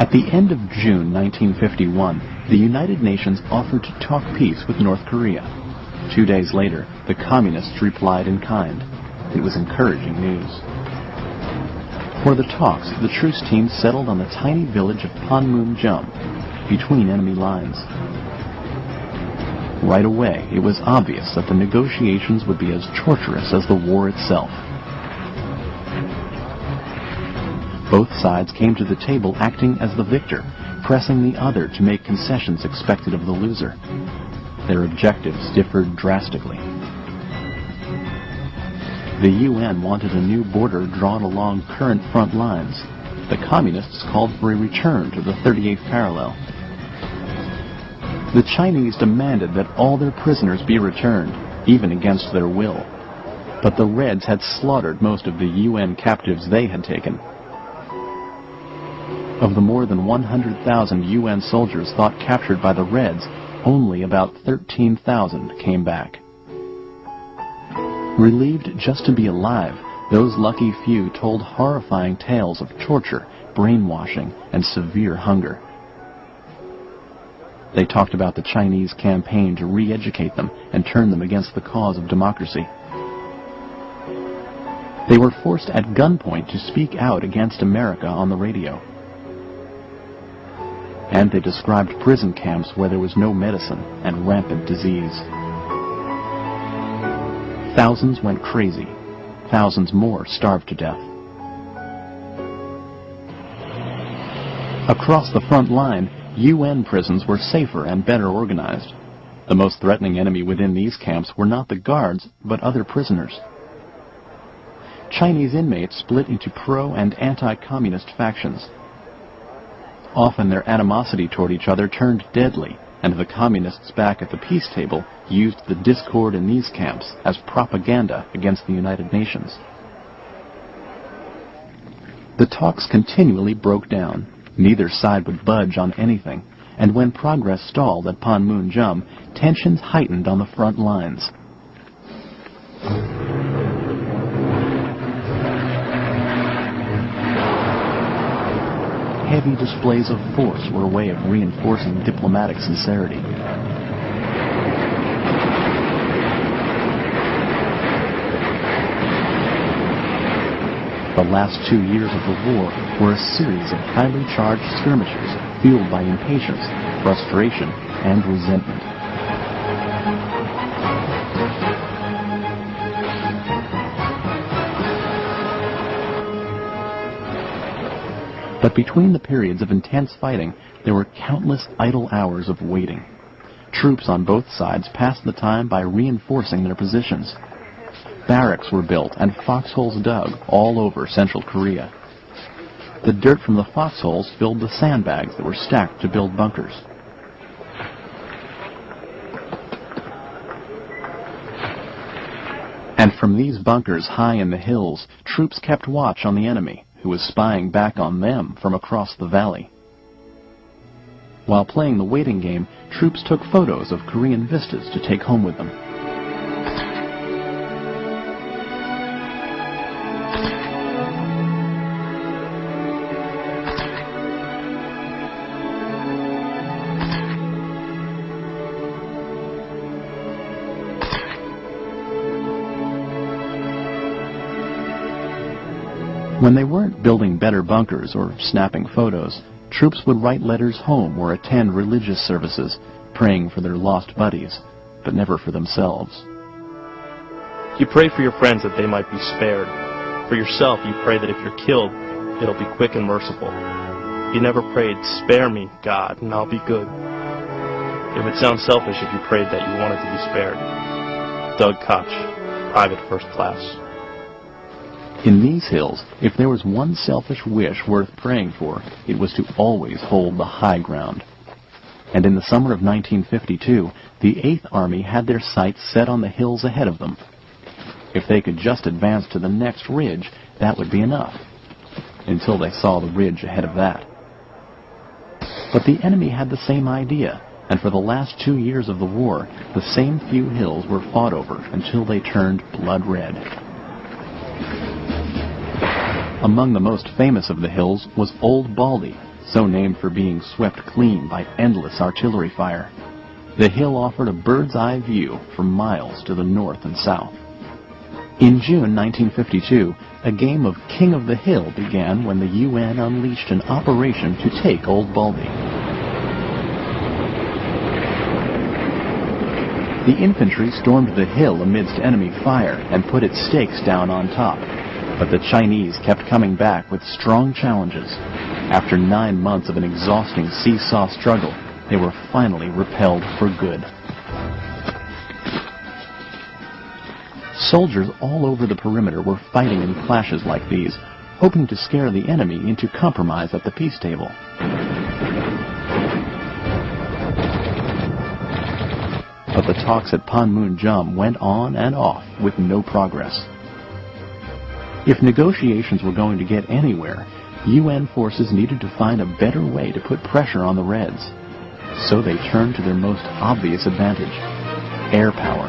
At the end of June 1951, the United Nations offered to talk peace with North Korea. 2 days later, the Communists replied in kind. It was encouraging news. For the talks, the truce team settled on the tiny village of Panmunjom, between enemy lines. Right away, it was obvious that the negotiations would be as torturous as the war itself. Both sides came to the table acting as the victor, pressing the other to make concessions expected of the loser. Their objectives differed drastically. The UN wanted a new border drawn along current front lines. The Communists called for a return to the 38th parallel. The Chinese demanded that all their prisoners be returned, even against their will. But the Reds had slaughtered most of the UN captives they had taken. Of the more than 100,000 UN soldiers thought captured by the Reds, only about 13,000 came back. Relieved just to be alive, those lucky few told horrifying tales of torture, brainwashing, and severe hunger. They talked about the Chinese campaign to re-educate them and turn them against the cause of democracy. They were forced at gunpoint to speak out against America on the radio. And they described prison camps where there was no medicine and rampant disease. Thousands went crazy. Thousands more starved to death. Across the front line, UN prisons were safer and better organized. The most threatening enemy within these camps were not the guards, but other prisoners. Chinese inmates split into pro- and anti-communist factions. Often their animosity toward each other turned deadly, and the communists back at the peace table used the discord in these camps as propaganda against the United Nations. The talks continually broke down. Neither side would budge on anything, and when progress stalled at Panmunjom, tensions heightened on the front lines. Heavy displays of force were a way of reinforcing diplomatic sincerity. The last 2 years of the war were a series of highly charged skirmishes fueled by impatience, frustration, and resentment. But between the periods of intense fighting, there were countless idle hours of waiting. Troops on both sides passed the time by reinforcing their positions. Barracks were built and foxholes dug all over Central Korea. The dirt from the foxholes filled the sandbags that were stacked to build bunkers. And from these bunkers high in the hills, troops kept watch on the enemy, who was spying back on them from across the valley. While playing the waiting game, troops took photos of Korean vistas to take home with them. When they weren't building better bunkers or snapping photos, troops would write letters home or attend religious services, praying for their lost buddies, but never for themselves. You pray for your friends that they might be spared. For yourself, you pray that if you're killed, it'll be quick and merciful. You never prayed, "Spare me, God, and I'll be good." It would sound selfish if you prayed that you wanted to be spared. Doug Koch, Private First Class. In these hills, if there was one selfish wish worth praying for, it was to always hold the high ground. And in the summer of 1952, the 8th Army had their sights set on the hills ahead of them. If they could just advance to the next ridge, that would be enough, until they saw the ridge ahead of that. But the enemy had the same idea, and for the last 2 years of the war, the same few hills were fought over until they turned blood red. Among the most famous of the hills was Old Baldy, so named for being swept clean by endless artillery fire. The hill offered a bird's-eye view for miles to the north and south. In June 1952, a game of King of the Hill began when the UN unleashed an operation to take Old Baldy. The infantry stormed the hill amidst enemy fire and put its stakes down on top, but the Chinese kept coming back with strong challenges. After 9 months of an exhausting seesaw struggle, they were finally repelled for good. Soldiers all over the perimeter were fighting in clashes like these, hoping to scare the enemy into compromise at the peace table. But the talks at Panmunjom went on and off with no progress. If negotiations were going to get anywhere, UN forces needed to find a better way to put pressure on the Reds. So they turned to their most obvious advantage: air power.